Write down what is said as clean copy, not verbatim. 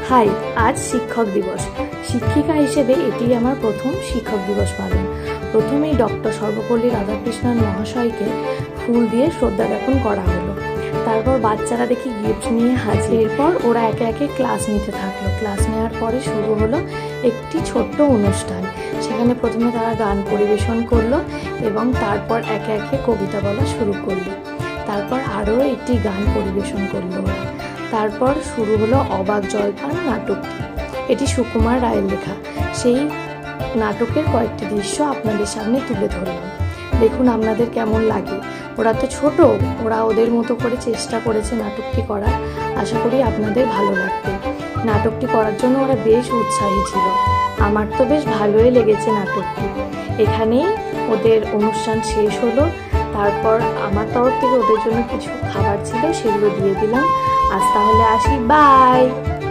High, আজ শিক্ষক দিবস। শিক্ষিকা হিসেবে এটি আমার প্রথম শিক্ষক দিবস পালন। প্রথমেই ডক্টর সর্বপল্লী রাধাকৃষ্ণন মহাশয়কে ফুল দিয়ে শ্রদ্ধা জ্ঞাপন করা হলো। তারপর বাচ্চারা দেখি গিফট নিয়ে হাজির। এরপর ওরা একে একে ক্লাস নিতে থাকলো। ক্লাস নেওয়ার পরে শুরু হলো একটি ছোট্ট অনুষ্ঠান। সেখানে প্রথমে তারা গান পরিবেশন করলো এবং তারপর একে একে কবিতা বলা শুরু করলো। তারপর আরও একটি গান পরিবেশন করলো ওরা। তারপর শুরু হলো অবাক জলপান নাটকটি। এটি সুকুমার রায়ের লেখা। সেই নাটকের কয়েকটি দৃশ্য আপনাদের সামনে তুলে ধরলাম। দেখুন আপনাদের কেমন লাগে। ওরা তো ছোট, ওরা ওদের মতো করে চেষ্টা করেছে নাটকটি করার। আশা করি আপনাদের ভালো লাগবে। নাটকটি করার জন্য ওরা বেশ উৎসাহী ছিল। আমার তো বেশ ভালোই লেগেছে নাটকটি। এখানেই ওদের অনুষ্ঠান শেষ হলো। তারপর আমার তরফ থেকে ওদের জন্য কিছু খাবার ছিল, সেগুলো দিয়ে দিলাম। আজ তাহলে আসি, বাই।